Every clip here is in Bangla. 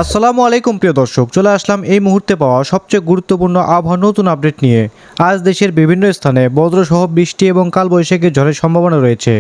আসসালামু আলাইকুম প্রিয় দর্শক, চলে আসলাম এই মুহূর্তে পাওয়া সবচেয়ে গুরুত্বপূর্ণ আবহাওয়ার নতুন আপডেট নিয়ে। আজ দেশের বিভিন্ন স্থানে বজ্রসহ বৃষ্টি এবং কালবৈশাখী ঝড়ের সম্ভাবনা রয়েছে।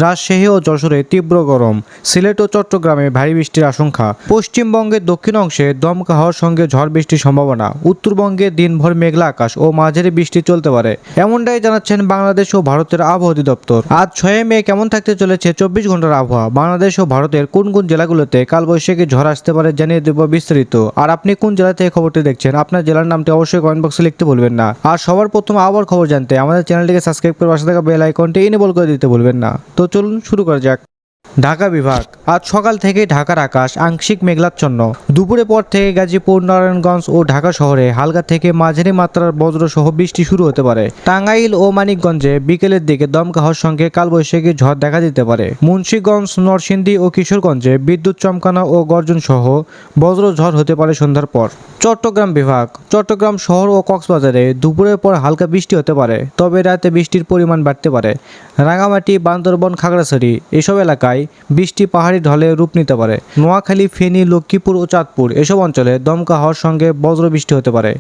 রাজশাহী ও যশোরে তীব্র গরম, সিলেট ও চট্টগ্রামে ভারী বৃষ্টির আশঙ্কা, পশ্চিমবঙ্গের দক্ষিণ অংশে দমকা হওয়ার সঙ্গে ঝড় বৃষ্টির সম্ভাবনা, উত্তরবঙ্গে দিনভর মেঘলা আকাশ ও মাঝারি বৃষ্টি চলতে পারে, এমনটাই জানাচ্ছেন বাংলাদেশ ও ভারতের আবহাওয়া অধিদপ্তর। আজ 6 মে কেমন থাকতে চলেছে 24 ঘন্টার আবহাওয়া, বাংলাদেশ ও ভারতের কোন কোন জেলাগুলোতে কালবৈশাখী ঝড় আসতে পারে জানিয়ে দেব বিস্তারিত। আর আপনি কোন জেলা থেকে খবরটি দেখছেন, আপনার জেলার নামটি অবশ্যই কমেন্ট বক্সে লিখতে ভুলবেন না। আর সবার প্রথম আবহাওয়ার খবর জানতে আমাদের চ্যানেলটিকে সাবস্ক্রাইব করে পাশে থাকা বেল আইকনটি এনেবল করে দিতে ভুলবেন না। তো চলুন শুরু করা যাক। ঢাকা বিভাগ, আজ সকাল থেকে ঢাকার আকাশ আংশিক মেঘলাচ্ছন্ন। দুপুরে পর থেকে গাজীপুর, নারায়ণগঞ্জ ও ঢাকা শহরে হালকা থেকে মাঝারি মাত্রার বজ্রসহ বৃষ্টি শুরু হতে পারে। টাঙ্গাইল ও মানিকগঞ্জে বিকেলের দিকে দমকা হওয়ার সঙ্গে কালবৈশাখী ঝড় দেখা দিতে পারে। মুন্সিগঞ্জ, নরসিংদী ও কিশোরগঞ্জে বিদ্যুৎ চমকানো ও গর্জন সহ বজ্র ঝড় হতে পারে সন্ধ্যার পর। চট্টগ্রাম বিভাগ, চট্টগ্রাম শহর ও কক্সবাজারে দুপুরের পর হালকা বৃষ্টি হতে পারে, তবে রাতে বৃষ্টির পরিমাণ বাড়তে পারে। রাঙামাটি, বান্দরবন, খাগড়াছড়ি এসব এলাকায় বৃষ্টি পাহাড়ি ঢলে রূপ নিতে পারে। নোয়াখালী, ফেনী, লক্ষ্মীপুর ও চাঁদপুর এসব অঞ্চলে দমকা হওয়ার সঙ্গে বজ্র বৃষ্টি হতে পারে।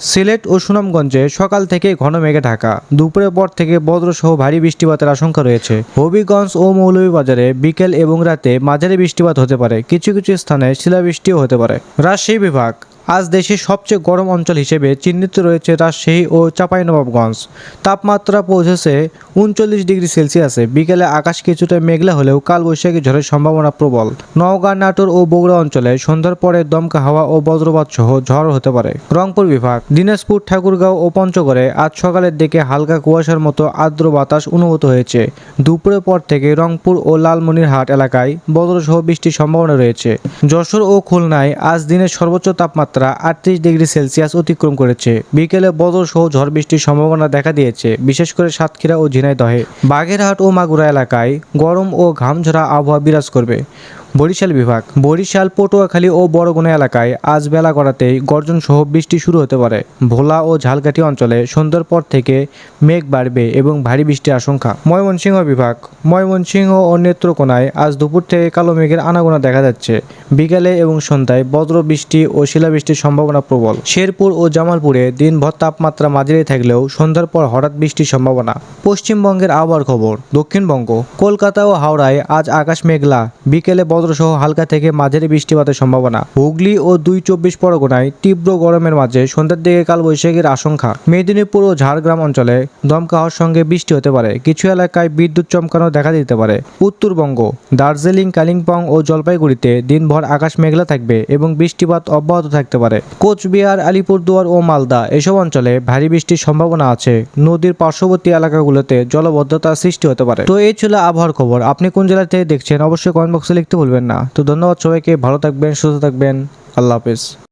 সিলেট ও সুনামগঞ্জে সকাল থেকে ঘন মেঘে ঢাকা, দুপুরের পর থেকে বজ্রসহ ভারী বৃষ্টিপাতের আশঙ্কা রয়েছে। হবিগঞ্জ ও মৌলভীবাজারে বিকেল এবং রাতে মাঝারি বৃষ্টিপাত হতে পারে, কিছু কিছু স্থানে শিলাবৃষ্টিও হতে পারে। রাজশাহী বিভাগ, আজ দেশের সবচেয়ে গরম অঞ্চল হিসেবে চিহ্নিত রয়েছে রাজশাহী ও চাঁপাইনবাবগঞ্জ। তাপমাত্রা পৌঁছেছে 39 ডিগ্রি সেলসিয়াসে। বিকেলে আকাশ কিছুটা মেঘলা হলেও কালবৈশাখী ঝড়ের সম্ভাবনা প্রবল। নওগাঁ, নাটোর ও বগুড়া অঞ্চলে সন্ধ্যার পরে দমকা হাওয়া ও বজ্রপাত সহ ঝড় হতে পারে। রংপুর বিভাগ, দিনাজপুর, ঠাকুরগাঁও ও পঞ্চগড়ে আজ সকালের দিকে হালকা কুয়াশার মতো আর্দ্র বাতাস অনুভূত হয়েছে। দুপুরের পর থেকে রংপুর ও লালমনিরহাট এলাকায় বজ্রসহ বৃষ্টির সম্ভাবনা রয়েছে। যশোর ও খুলনায় আজ দিনের সর্বোচ্চ তাপমাত্রা 38 ডিগ্রি সেলসিয়াস অতিক্রম করেছে। বিকেলে বজ্রসহ ঝড় বৃষ্টির সম্ভাবনা দেখা দিয়েছে, বিশেষ করে সাতক্ষীরা ও ঝিনাইদহে। বাগেরহাট ও মাগুরা এলাকায় গরম ও ঘামঝরা আবহাওয়া বিরাজ করবে। বরিশাল বিভাগ, বরিশাল, পটুয়াখালী ও বরগুনা এলাকায় আজ বেলা গড়াতেই গর্জন সহ বৃষ্টি শুরু হতে পারে। ভোলা ও ঝালকাঠি অঞ্চলে সন্ধ্যার পর থেকে মেঘ বাড়বে এবং ভারী বৃষ্টির আশঙ্কা। ময়মনসিংহ বিভাগ, ময়মনসিংহ ও নেত্রকোনায় আজ দুপুর থেকে কালো মেঘের আনাগোনা দেখা যাচ্ছে। বিকালে এবং সন্ধ্যায় বজ্র বৃষ্টি ও শিলাবৃষ্টির সম্ভাবনা প্রবল। শেরপুর ও জামালপুরে দিনভর তাপমাত্রা মাঝারি থাকলেও সন্ধ্যার পর হঠাৎ বৃষ্টির সম্ভাবনা। পশ্চিমবঙ্গের আবহাওয়ার খবর, দক্ষিণবঙ্গ, কলকাতা ও হাওড়ায় আজ আকাশ মেঘলা, বিকেলে বজ্রসহ হালকা থেকে মাঝারি বৃষ্টিপাতের সম্ভাবনা। হুগলি ও 2-24 পরগনায় তীব্র গরমের মাঝে সন্ধ্যার দিকে কালবৈশাখীর আশঙ্কা। মেদিনীপুর ও ঝাড়গ্রাম অঞ্চলে দমকা হওয়ার সঙ্গে বৃষ্টি হতে পারে, কিছু এলাকায় বিদ্যুৎ চমকানো দেখা দিতে পারে। উত্তরবঙ্গ, দার্জিলিং, কালিম্পং ও জলপাইগুড়িতে দিনভর আকাশ মেঘলা থাকবে এবং বৃষ্টিপাত অব্যাহত থাকতে পারে। কোচবিহার, আলিপুরদুয়ার ও মালদা এসব অঞ্চলে ভারী বৃষ্টির সম্ভাবনা আছে। নদীর পার্শ্ববর্তী এলাকাগুলোতে জলবদ্ধতার সৃষ্টি হতে পারে। তো এই ছিল আবহাওয়ার খবর। আপনি কোন জেলা থেকে দেখছেন অবশ্যই কমেন্ট বক্সে লিখতে ভুলবেন না। তো ধন্যবাদ সবাইকে, ভালো থাকবেন, সুস্থ থাকবেন, আল্লাহ হাফেজ।